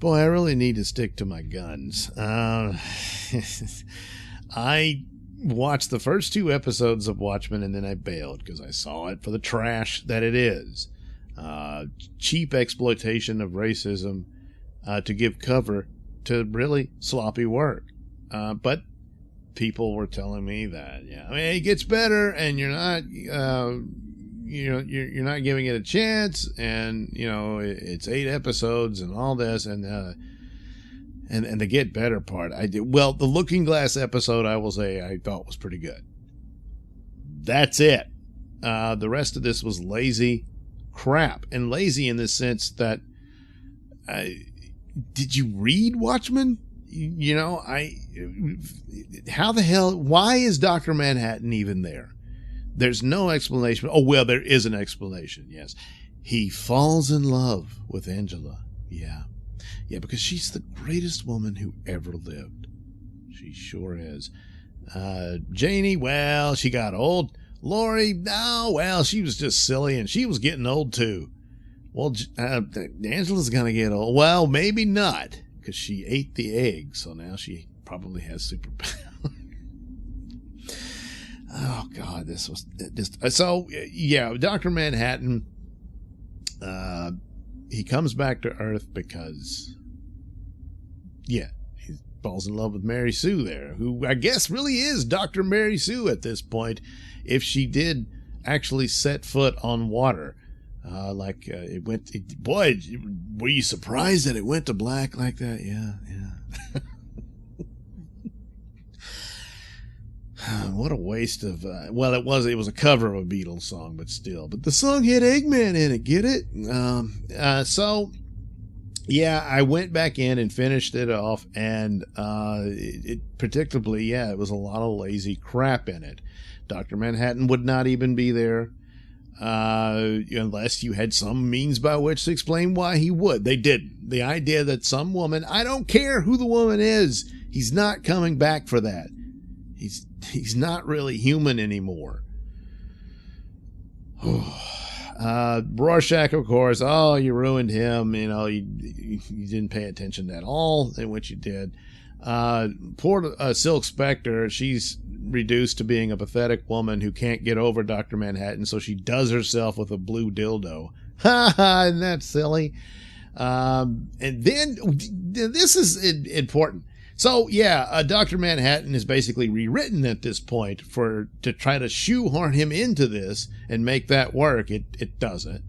Boy, I really need to stick to my guns. I watched the first 2 episodes of Watchmen and then I bailed because I saw it for the trash that it is. Cheap exploitation of racism to give cover to really sloppy work. But people were telling me that, yeah, I mean, it gets better and you're not, you're not giving it a chance, and it's 8 episodes and all this, and the get better part, the Looking Glass episode, I will say, I thought was pretty good. That's it. The rest of this was lazy crap, and lazy in the sense that, did you read Watchmen? How the hell? Why is Dr. Manhattan even there? There's no explanation. Oh, well, there is an explanation, yes. He falls in love with Angela. Yeah, because she's the greatest woman who ever lived. She sure is. Janie, well, she got old. Lori, no, well, she was just silly, and she was getting old, too. Well, Angela's going to get old. Well, maybe not, because she ate the egg, so now she probably has superpowers. Oh, God, this was just... So, yeah, Dr. Manhattan, he comes back to Earth because, he falls in love with Mary Sue there, who I guess really is Dr. Mary Sue at this point, if she did actually set foot on water. Boy, were you surprised that it went to black like that? Yeah. What a waste of, it was a cover of a Beatles song, but still. But the song had Eggman in it, get it? I went back in and finished it off, and predictably, it was a lot of lazy crap in it. Dr. Manhattan would not even be there, unless you had some means by which to explain why he would. They didn't. The idea that some woman, I don't care who the woman is, he's not coming back for that. He's not really human anymore. Rorschach, of course. Oh, you ruined him. You didn't pay attention at all, in which you did. Poor Silk Spectre, she's reduced to being a pathetic woman who can't get over Dr. Manhattan, so she does herself with a blue dildo. Ha ha, isn't that silly? And then, this is important. So, Dr. Manhattan is basically rewritten at this point to try to shoehorn him into this and make that work. It doesn't.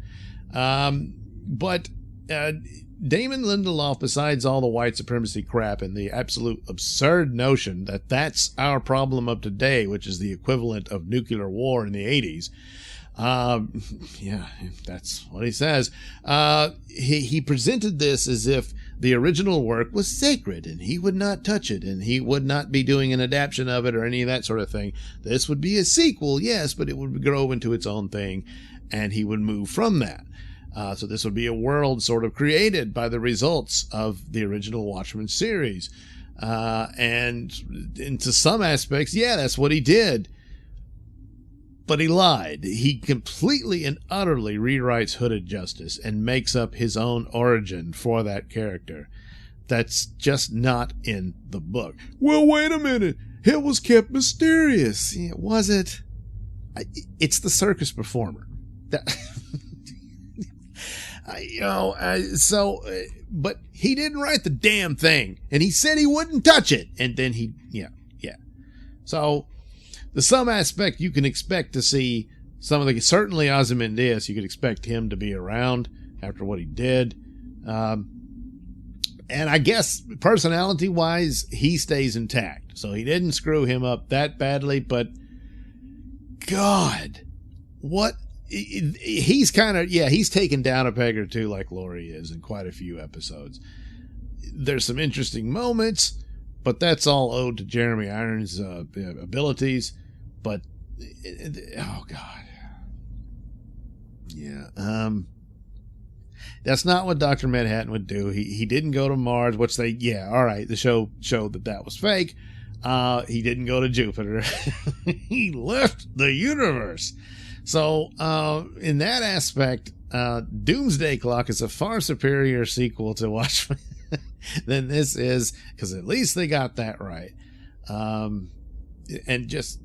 But Damon Lindelof, besides all the white supremacy crap and the absolute absurd notion that that's our problem of today, which is the equivalent of nuclear war in the 80s, that's what he says. He presented this as if the original work was sacred and he would not touch it and he would not be doing an adaptation of it or any of that sort of thing. This would be a sequel, yes, but it would grow into its own thing and he would move from that. So this would be a world sort of created by the results of the original Watchmen series. And to some aspects, that's what he did. But he lied. He completely and utterly rewrites Hooded Justice and makes up his own origin for that character. That's just not in the book. Well, wait a minute. It was kept mysterious. Was it? It's the circus performer. But he didn't write the damn thing. And he said he wouldn't touch it. And then So, the some aspect you can expect to see certainly Ozymandias, you could expect him to be around after what he did. And I guess personality wise, he stays intact. So he didn't screw him up that badly, but God, what he's kind of, he's taken down a peg or two like Laurie is in quite a few episodes. There's some interesting moments, but that's all owed to Jeremy Irons' abilities. But, oh God. That's not what Dr. Manhattan would do. He didn't go to Mars, which the show showed that was fake. He didn't go to Jupiter. He left the universe. So, in that aspect, Doomsday Clock is a far superior sequel to Watchmen than this is, because at least they got that right. And just,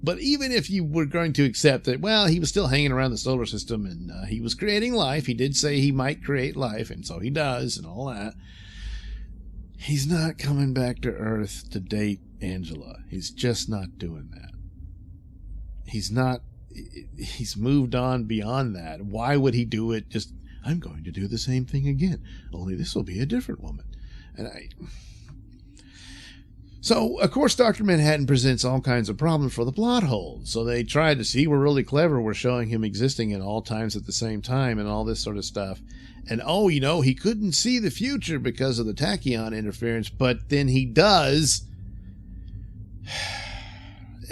but even if you were going to accept that, well, he was still hanging around the solar system and he was creating life. He did say he might create life, and so he does, and all that. He's not coming back to Earth to date Angela. He's just not doing that. He's moved on beyond that. Why would he do it? Just, I'm going to do the same thing again, only this will be a different woman. So, of course, Dr. Manhattan presents all kinds of problems for the plot holes. So they tried to see, we're really clever. We're showing him existing at all times at the same time and all this sort of stuff. And, oh, you know, he couldn't see the future because of the tachyon interference, but then he does.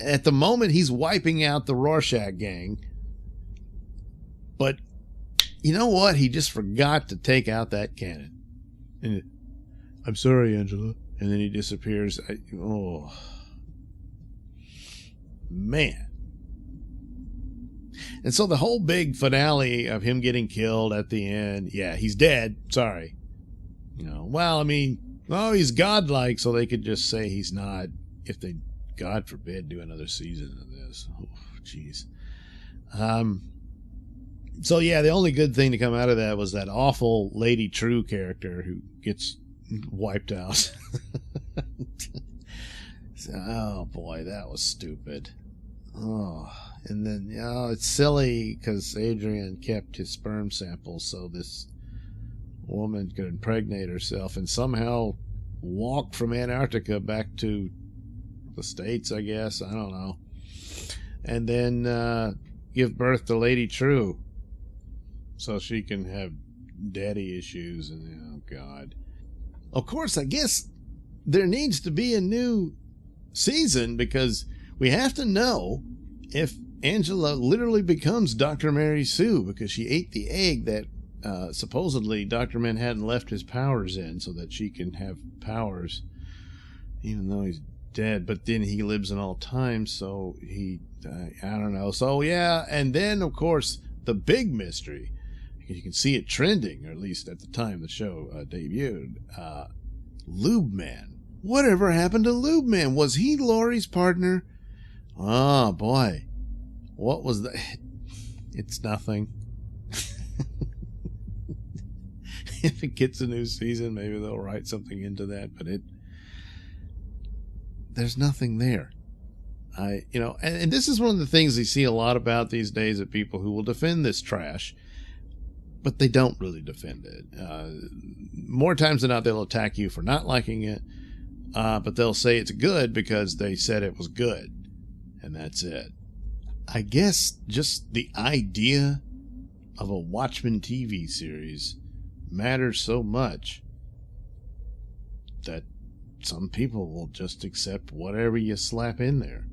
At the moment, he's wiping out the Rorschach gang. But you know what? He just forgot to take out that cannon. And I'm sorry, Angela. And then he disappears. Oh, man. And so the whole big finale of him getting killed at the end, yeah, he's dead. Sorry. You know, well, I mean, oh, he's godlike, so they could just say he's not if they, God forbid, do another season of this. Oh, jeez. So, yeah, the only good thing to come out of that was that awful Lady True character who gets wiped out. Oh boy, that was stupid. Oh, and then, you know, it's silly because Adrian kept his sperm sample so this woman could impregnate herself and somehow walk from Antarctica back to the States, I guess. I don't know. And then give birth to Lady True so she can have daddy issues. And, oh God. Of course, I guess there needs to be a new season because we have to know if Angela literally becomes Dr. Mary Sue because she ate the egg that supposedly Dr. Manhattan left his powers in so that she can have powers even though he's dead. But then he lives in all time, so he, I don't know. So, yeah, and then, of course, the big mystery. You can see it trending, or at least at the time the show debuted. Lube Man. Whatever happened to Lube Man? Was he Laurie's partner? Oh, boy. What was that? It's nothing. If it gets a new season, maybe they'll write something into that, but there's nothing there. And this is one of the things you see a lot about these days of people who will defend this trash. But they don't really defend it. More times than not, they'll attack you for not liking it, but they'll say it's good because they said it was good, and that's it. I guess just the idea of a Watchmen TV series matters so much that some people will just accept whatever you slap in there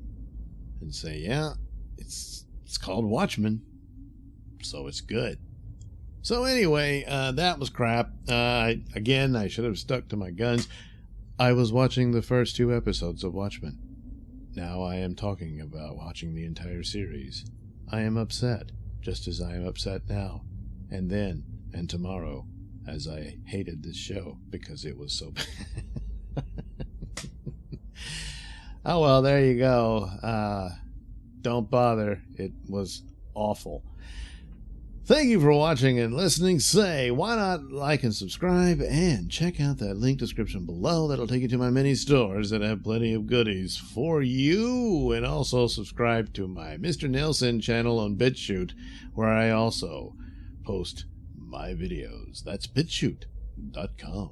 and say, yeah, it's called Watchmen, so it's good. So anyway, that was crap. Again, I should have stuck to my guns. I was watching the first 2 episodes of Watchmen. Now I am talking about watching the entire series. I am upset, just as I am upset now, and then, and tomorrow, as I hated this show because it was so bad. Oh well, there you go. Don't bother. It was awful. Thank you for watching and listening. Say, why not like and subscribe and check out that link description below. That'll take you to my many stores that have plenty of goodies for you. And also subscribe to my Mr. Nailsin channel on BitChute, where I also post my videos. That's BitChute.com.